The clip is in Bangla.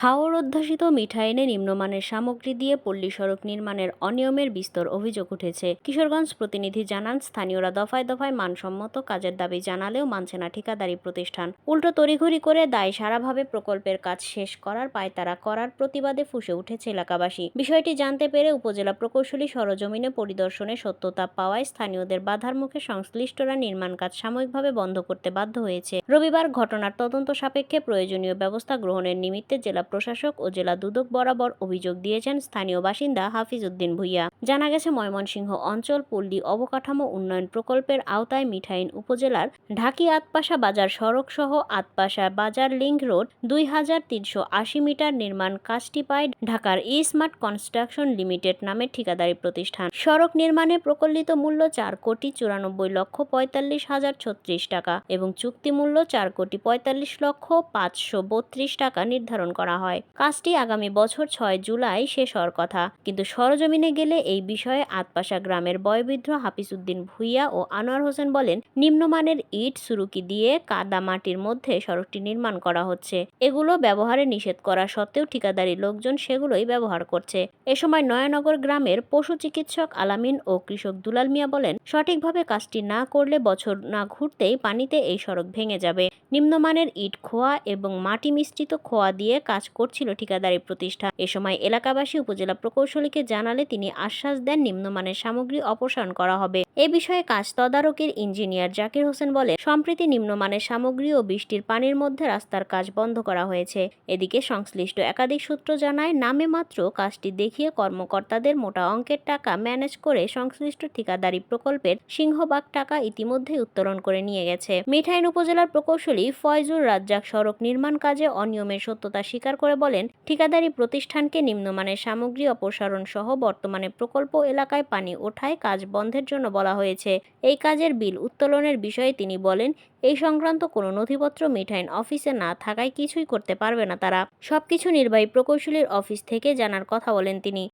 হাওর অধ্যাসিত মিঠাইনে নিম্নমানের সামগ্রী দিয়ে পল্লী সড়ক নির্মাণের অনিয়মের বিস্তর অভিযোগ উঠেছে। কিশোরগঞ্জ প্রতিনিধি জানান, স্থানীয়রা দফায় দফায় মানসম্মত কাজের দাবি জানালেও মানছে না ঠিকাদারি প্রতিষ্ঠান। উল্টো তড়িঘড়ি করে দায় সারাভাবে প্রকল্পের কাজ শেষ করার পায়তারা করার প্রতিবাদে ফুঁসে উঠেছে এলাকাবাসী। বিষয়টি জানতে পেরে উপজেলা প্রকৌশলী সরজমিনে পরিদর্শনে সত্যতা পাওয়ায় স্থানীয়দের বাধার মুখে সংশ্লিষ্টরা নির্মাণ কাজ সাময়িকভাবে বন্ধ করতে বাধ্য হয়েছে। রবিবার ঘটনার তদন্ত সাপেক্ষে প্রয়োজনীয় ব্যবস্থা গ্রহণের নিমিত্তে জেলা প্রশাসক ও জেলা দুদক বরাবর অভিযোগ দিয়েছেন স্থানীয় বাসিন্দা হাফিজ উদ্দিন ভূঁইয়া। জানা গেছে, ময়মনসিংহ অঞ্চল পল্লী অবকাঠামো উন্নয়ন প্রকল্পের আওতায় মিঠাইন উপজেলার ঢাকি আতপাশা বাজার সড়ক সহ আতপাশা বাজার লিংক রোড 2380 মিটার নির্মাণ কাজটি পায় ঢাকার স্মার্ট কনস্ট্রাকশন লিমিটেড নামে ঠিকাদারি প্রতিষ্ঠান। সড়ক নির্মাণে প্রকল্পিত মূল্য 4,94,45,036 টাকা এবং চুক্তি মূল্য 4,45,532 টাকা নির্ধারণ করা হয়। কাজটি আগামী বছর 6 জুলাই শেষ হওয়ার কথা, কিন্তু সরজমিনে গেলে এই বিষয়ে আতপাশা গ্রামের বয়োবৃদ্ধ হাফিজ উদ্দিন ভূঁইয়া ও আনোয়ার হোসেন বলেন, নিম্নমানের ইট সুরুকি দিয়ে কাদা মাটির মধ্যে সড়কটি নির্মাণ করা হচ্ছে। এগুলো ব্যবহারে নিষেধ করা সত্ত্বেও ঠিকাদারি লোকজন সেগুলোই ব্যবহার করছে। এ সময় নয়ানগর গ্রামের পশু চিকিৎসক আলামিন ও কৃষক দুলাল মিয়া বলেন, সঠিকভাবে কাজটি না করলে বছর না ঘুরতেই পানিতে এই সড়ক ভেঙে যাবে। নিম্নমানের ইট খোয়া এবং মাটি মিশ্রিত খোয়া দিয়ে কাজ করছিল ঠিকাদারি প্রতিষ্ঠান। এ সময় এলাকাবাসী উপজেলা প্রকৌশলীকে জানালে তিনি আশ্বাস দেন নিম্নমানের সামগ্রী অপসারণ করা হবে। এ বিষয়ে কাজ তদারকির ইঞ্জিনিয়ার জাকির হোসেন বলে, সম্প্রতি নিম্নমানের সামগ্রী ও বৃষ্টির পানির মধ্যে রাস্তার কাজ বন্ধ করা হয়েছে। এদিকে সংশ্লিষ্ট একাধিক সূত্র জানায়, নামে মাত্র কাজটি দেখিয়ে কর্মকর্তাদের মোটা অঙ্কের টাকা ম্যানেজ করে সংশ্লিষ্ট ঠিকাদারি প্রকল্পের সিংহভাগ টাকা ইতিমধ্যেই উত্তোলন করে নিয়ে গেছে। মিঠাইন উপজেলার প্রকৌশলী ফয়জুর রাজ্জাক সড়ক নির্মাণ কাজে অনিয়মের সত্যতা স্বীকার করে বলেন, ঠিকাদারি প্রতিষ্ঠানকে নিম্নমানের সামগ্রী অপসারণ সহ বর্তমানে প্রকল্প এলাকায় পানি ওঠায় কাজ বন্ধের জন্য বলা হয়েছে। এই কাজের বিল উত্তোলনের বিষয়ে তিনি বলেন, এই সংক্রান্ত কোনো নথিপত্র মিঠাইন অফিসে না থাকায় কিছুই করতে পারবে না তারা। সবকিছু নির্বাহী প্রকৌশলীর অফিস থেকে জানার কথা বলেন তিনি।